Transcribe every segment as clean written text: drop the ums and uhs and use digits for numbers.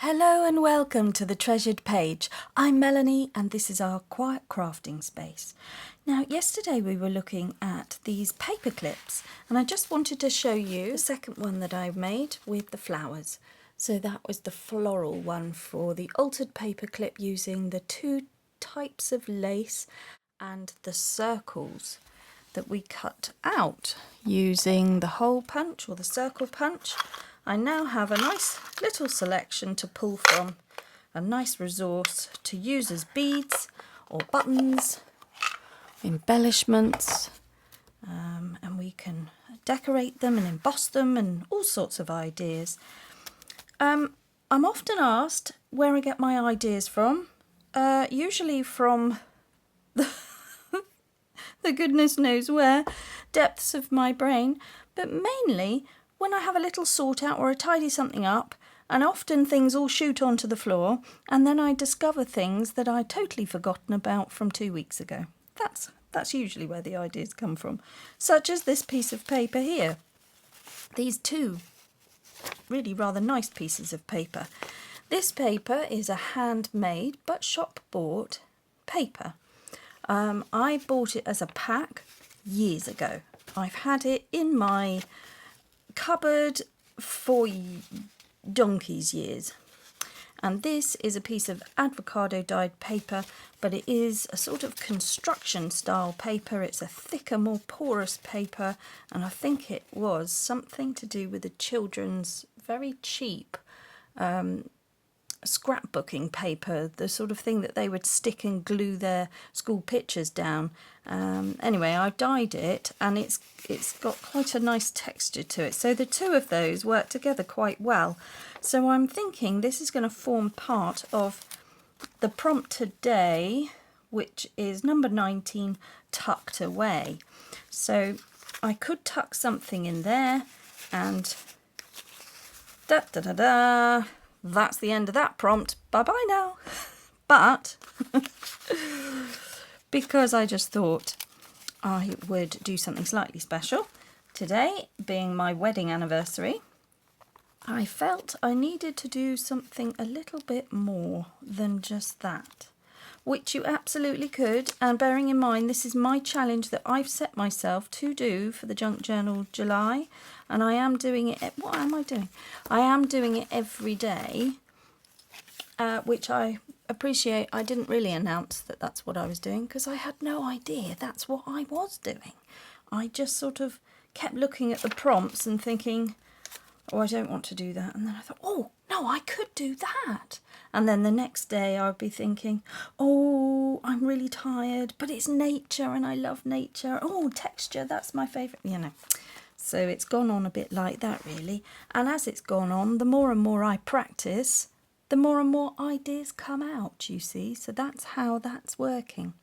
Hello and welcome to the Treasured Page. I'm Melanie and this is our quiet crafting space. Now yesterday we were looking at these paper clips and I just wanted to show you the second one that I made with the flowers. So that was the floral one for the altered paper clip using the two types of lace and the circles that we cut out using the hole punch or the circle punch. I now have a nice little selection to pull from, a nice resource to use as beads or buttons, embellishments, and we can decorate them and emboss them and all sorts of ideas. I'm often asked where I get my ideas from, usually from the goodness knows where, depths of my brain, but mainly when I have a little sort out or I tidy something up, and often things all shoot onto the floor, and then I discover things that I'd totally forgotten about from 2 weeks ago. That's usually where the ideas come from, such as this piece of paper here. These two really rather nice pieces of paper. This paper is a handmade but shop bought paper. I bought it as a pack years ago. I've had it in my cupboard for donkey's years, and this is a piece of avocado dyed paper, but it is a sort of construction style paper. It's a thicker, more porous paper, and I think it was something to do with the children's very cheap scrapbooking paper, the sort of thing that they would stick and glue their school pictures down. Anyway, I've dyed it and it's got quite a nice texture to it, so the two of those work together quite well. So I'm thinking this is going to form part of the prompt today, which is number 19, tucked away. So I could tuck something in there, and that's the end of that prompt. Bye-bye now. But because I just thought I would do something slightly special, today being my wedding anniversary, I felt I needed to do something a little bit more than just that, which you absolutely could. And bearing in mind this is my challenge that I've set myself to do for the Junk Journal July, and I am doing it. What am I doing? I am doing it every day, which I appreciate. I didn't really announce that that's what I was doing because I had no idea that's what I was doing. I just sort of kept looking at the prompts and thinking, oh, I don't want to do that. And then I thought, oh, no, I could do that. And then the next day I'd be thinking, oh, I'm really tired, but it's nature and I love nature. Oh, texture, that's my favourite, you know. So it's gone on a bit like that, really. And as it's gone on, the more and more I practice, the more and more ideas come out, you see. So that's how that's working.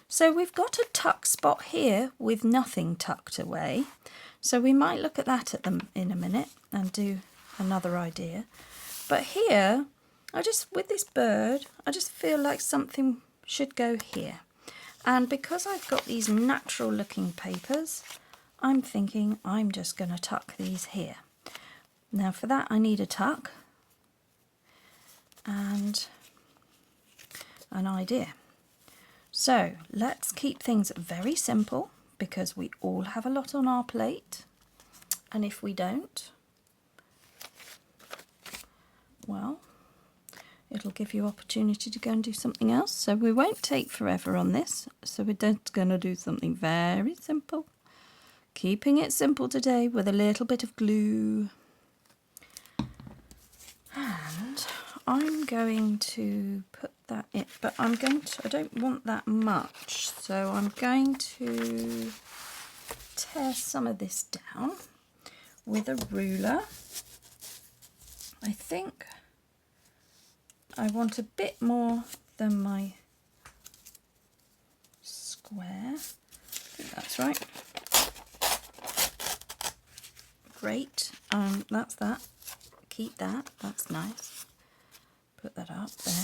So we've got a tuck spot here with nothing tucked away. So we might look at that in a minute and do another idea. But here, with this bird, I just feel like something should go here. And because I've got these natural looking papers, I'm thinking I'm just going to tuck these here. Now for that I need a tuck and an idea. So let's keep things very simple because we all have a lot on our plate, and if we don't, well, it'll give you opportunity to go and do something else. So we won't take forever on this, so we're just going to do something very simple. Keeping it simple today with a little bit of glue. And I'm going to put that in, but I don't want that much, so I'm going to tear some of this down with a ruler. I think I want a bit more than my square. I think that's right. Great, that's that. Keep that, that's nice. Put that up there.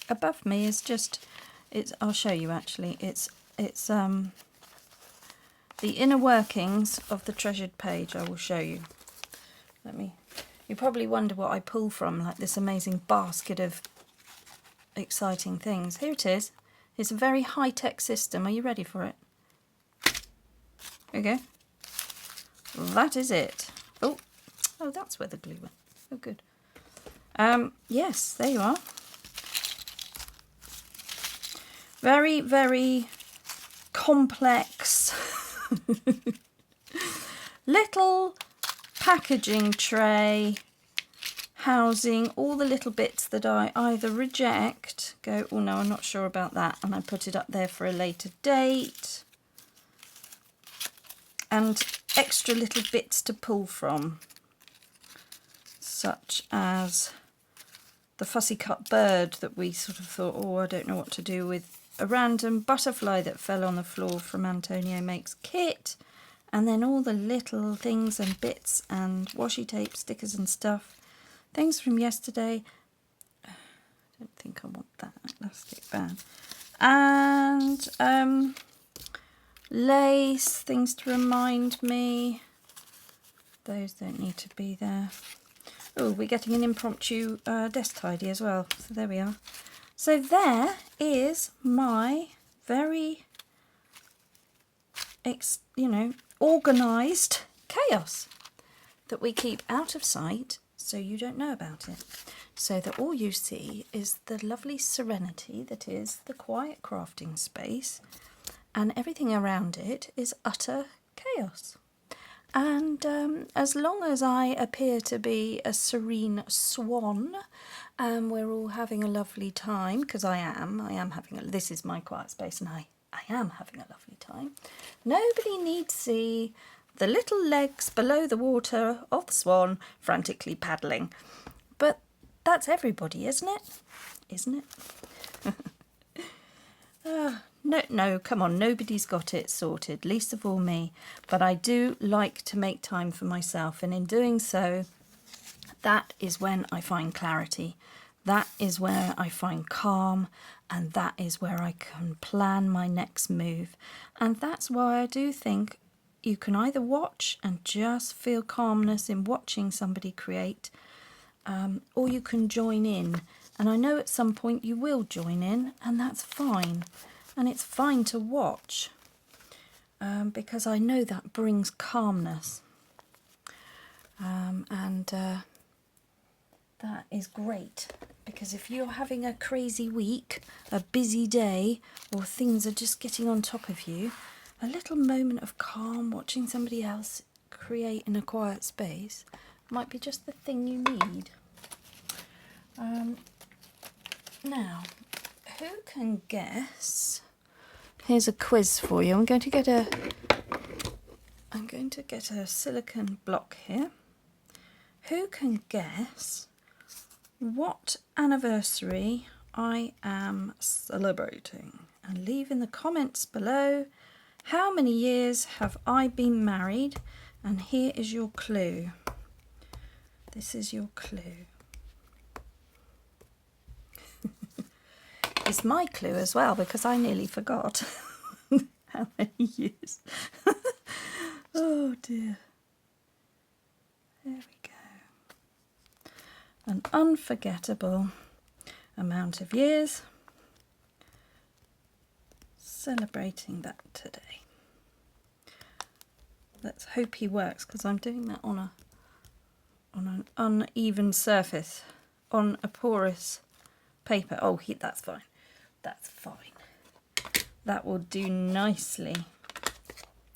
Above me is just, I'll show you actually, it's the inner workings of the treasured page. I will show you. Let me You probably wonder what I pull from, like this amazing basket of exciting things. Here it is. It's a very high-tech system. Are you ready for it? There you go. That is it. Oh, that's where the glue went. Oh, good. Yes, there you are. Very, very complex little packaging tray housing all the little bits that I either reject, go, oh no, I'm not sure about that, and I put it up there for a later date, and extra little bits to pull from, such as the fussy cut bird that we sort of thought, oh, I don't know what to do with, a random butterfly that fell on the floor from Antonio Makes Kit, and then all the little things and bits and washi tape, stickers and stuff, things from yesterday. I don't think I want that elastic band. And lace, things to remind me. Those don't need to be there. Oh, we're getting an impromptu desk tidy as well. So there we are. So there is my very, organised chaos that we keep out of sight so you don't know about it. So that all you see is the lovely serenity that is the quiet crafting space, and everything around it is utter chaos. And as long as I appear to be a serene swan, and we're all having a lovely time, because I am having this is my quiet space, and I am having a lovely time. Nobody need see the little legs below the water of the swan frantically paddling. But that's everybody, isn't it? Isn't it? No, come on, nobody's got it sorted, least of all me. But I do like to make time for myself, and in doing so, that is when I find clarity. That is where I find calm, and that is where I can plan my next move. And that's why I do think you can either watch and just feel calmness in watching somebody create, or you can join in. And I know at some point you will join in, and that's fine. And it's fine to watch, because I know that brings calmness. That is great, because if you're having a crazy week, a busy day, or things are just getting on top of you, a little moment of calm, watching somebody else create in a quiet space, might be just the thing you need. Now, who can guess? Here's a quiz for you. I'm going to get a silicone block here. Who can guess what anniversary I am celebrating? And leave in the comments below, how many years have I been married? And here is your clue. This is your clue. It's my clue as well, because I nearly forgot how many years. Oh dear. There we go. An unforgettable amount of years. Celebrating that today. Let's hope he works, because I'm doing that on an uneven surface, on a porous paper. Oh, that's fine. That's fine. That will do nicely.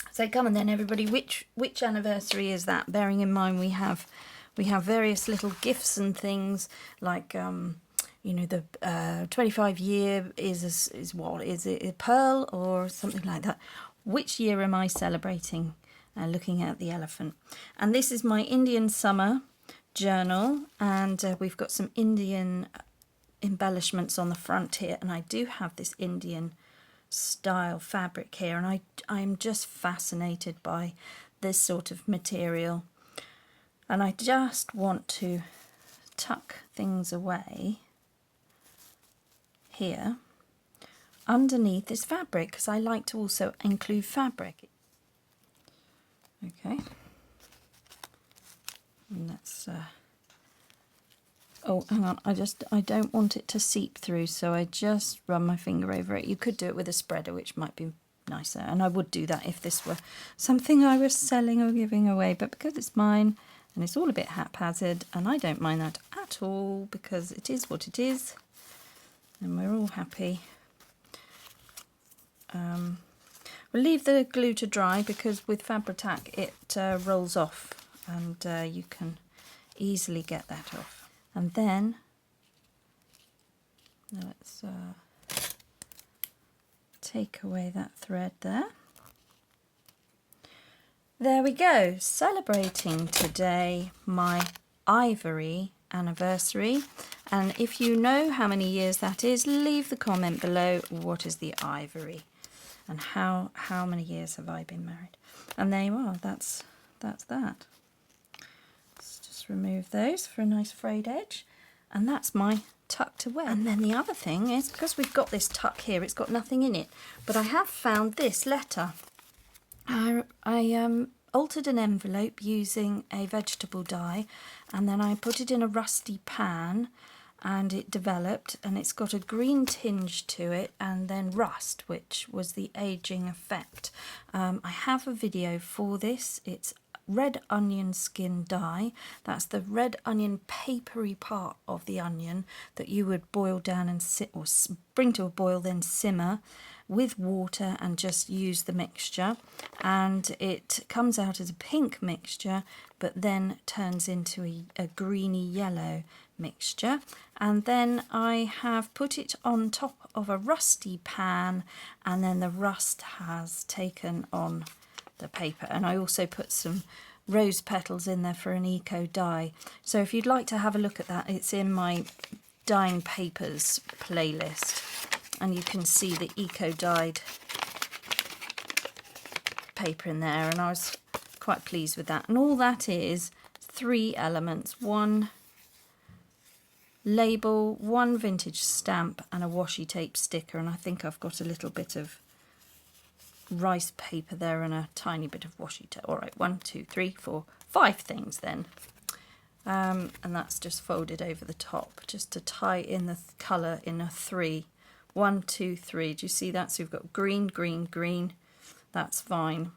So come on then, everybody. Which anniversary is that? Bearing in mind we have various little gifts and things like the 25-year is what is it, a pearl or something like that? Which year am I celebrating? Looking at the elephant. And this is my Indian summer journal, and we've got some Indian embellishments on the front here, and I do have this Indian style fabric here, and I'm just fascinated by this sort of material, and I just want to tuck things away here underneath this fabric, because I like to also include fabric. Okay, and let's Oh, hang on, I don't want it to seep through, so I just run my finger over it. You could do it with a spreader, which might be nicer, and I would do that if this were something I was selling or giving away, but because it's mine and it's all a bit haphazard, and I don't mind that at all because it is what it is and we're all happy. We'll leave the glue to dry because with Fabri-tac it rolls off, and you can easily get that off. And then let's take away that thread there. There we go, celebrating today my ivory anniversary. And if you know how many years that is, leave the comment below. What is the ivory? And how many years have I been married? And there you are, that's that. Let's just remove those for a nice frayed edge. And that's my tucked away. And then the other thing is, because we've got this tuck here, it's got nothing in it, but I have found this letter. I altered an envelope using a vegetable dye, and then I put it in a rusty pan and it developed, and it's got a green tinge to it and then rust, which was the aging effect. I have a video for this. It's red onion skin dye. That's the red onion papery part of the onion that you would boil down and bring to a boil, then simmer with water and just use the mixture, and it comes out as a pink mixture but then turns into a greeny yellow mixture. And then I have put it on top of a rusty pan, and then the rust has taken on the paper, and I also put some rose petals in there for an eco dye. So if you'd like to have a look at that, it's in my dyeing papers playlist, and you can see the eco dyed paper in there, and I was quite pleased with that. And all that is 3 elements: 1 label, 1 vintage stamp, and a washi tape sticker. And I think I've got a little bit of rice paper there and a tiny bit of washi tape. All right, 1, 2, 3, 4, 5 things then. And that's just folded over the top just to tie in the colour in a 3. 1, 2, 3. Do you see that? So we've got green, green, green. That's fine.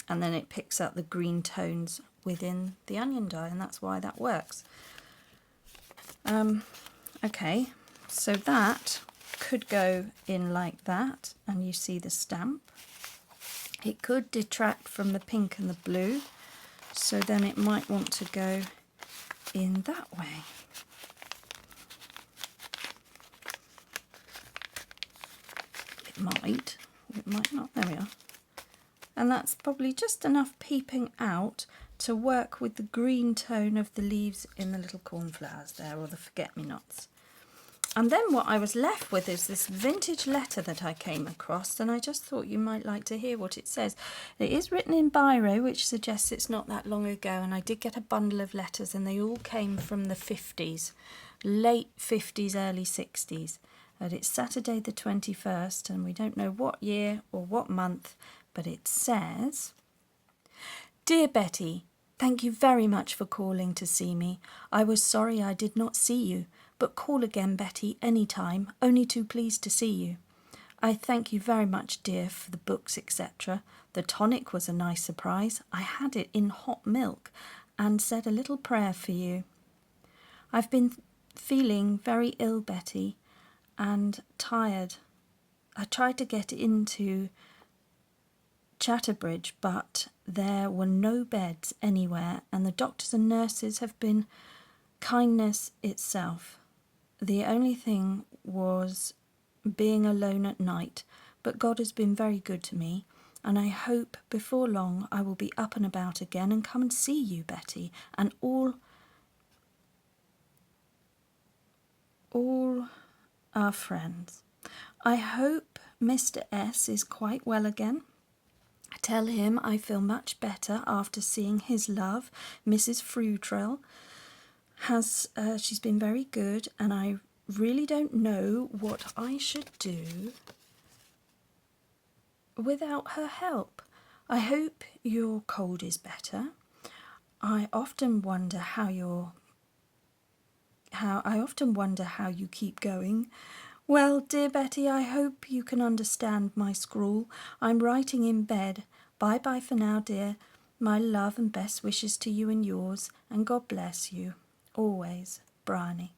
And then it picks out the green tones within the onion dye, and that's why that works. Okay, so that could go in like that, and you see the stamp. It could detract from the pink and the blue, so then it might want to go in that way. It might not. There we are. And that's probably just enough peeping out to work with the green tone of the leaves in the little cornflowers there, or the forget-me-nots. And then what I was left with is this vintage letter that I came across, and I just thought you might like to hear what it says. It is written in biro, which suggests it's not that long ago, and I did get a bundle of letters, and they all came from the 50s, late 50s, early 60s. And it's Saturday the 21st, and we don't know what year or what month, but it says, "Dear Betty, thank you very much for calling to see me. I was sorry I did not see you, but call again, Betty, any time, only too pleased to see you. I thank you very much, dear, for the books, etc. The tonic was a nice surprise. I had it in hot milk and said a little prayer for you. I've been feeling very ill, Betty, and tired. I tried to get into Chatterbridge, but there were no beds anywhere, and the doctors and nurses have been kindness itself. The only thing was being alone at night, but God has been very good to me, and I hope before long I will be up and about again and come and see you, Betty, and all our friends. I hope Mr. S is quite well again. Tell him I feel much better after seeing his love, Mrs. Frutrell. She's been very good, and I really don't know what I should do without her help. I hope your cold is better. I often wonder how your I often wonder how you keep going. Well, dear Betty, I hope you can understand my scrawl. I'm writing in bed. Bye-bye for now, dear. My love and best wishes to you and yours, and God bless you. Always, Bryony.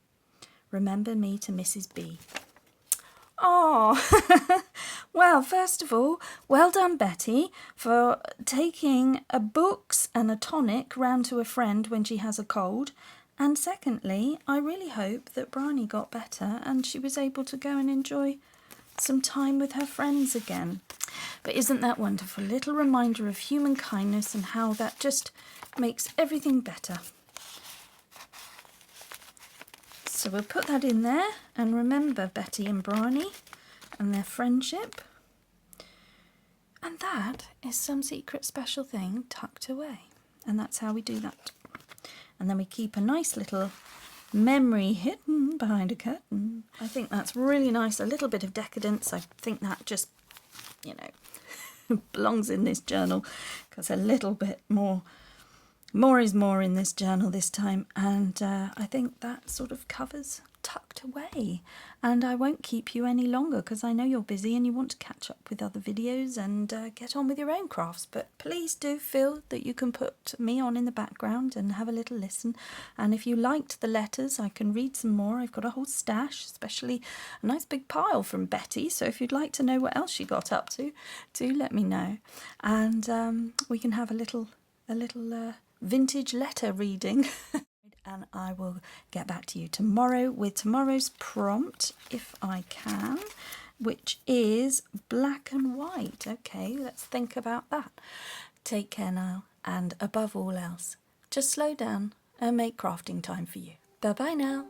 Remember me to Mrs. B. Oh, well, first of all, well done, Betty, for taking a books and a tonic round to a friend when she has a cold. And secondly, I really hope that Bryony got better and she was able to go and enjoy some time with her friends again. But isn't that wonderful? A little reminder of human kindness and how that just makes everything better. So we'll put that in there and remember Betty and Bryony and their friendship. And that is some secret special thing tucked away. And that's how we do that. And then we keep a nice little memory hidden behind a curtain. I think that's really nice. A little bit of decadence. I think that just, you know, belongs in this journal because a little bit more is more in this journal this time. And I think that sort of covers tucked away. And I won't keep you any longer because I know you're busy and you want to catch up with other videos and get on with your own crafts. But please do feel that you can put me on in the background and have a little listen. And if you liked the letters, I can read some more. I've got a whole stash, especially a nice big pile from Betty. So if you'd like to know what else she got up to, do let me know. And we can have a little vintage letter reading. And I will get back to you tomorrow with tomorrow's prompt, if I can, which is black and white. Okay, let's think about that. Take care now, and above all else, just slow down and make crafting time for you. Bye-bye now.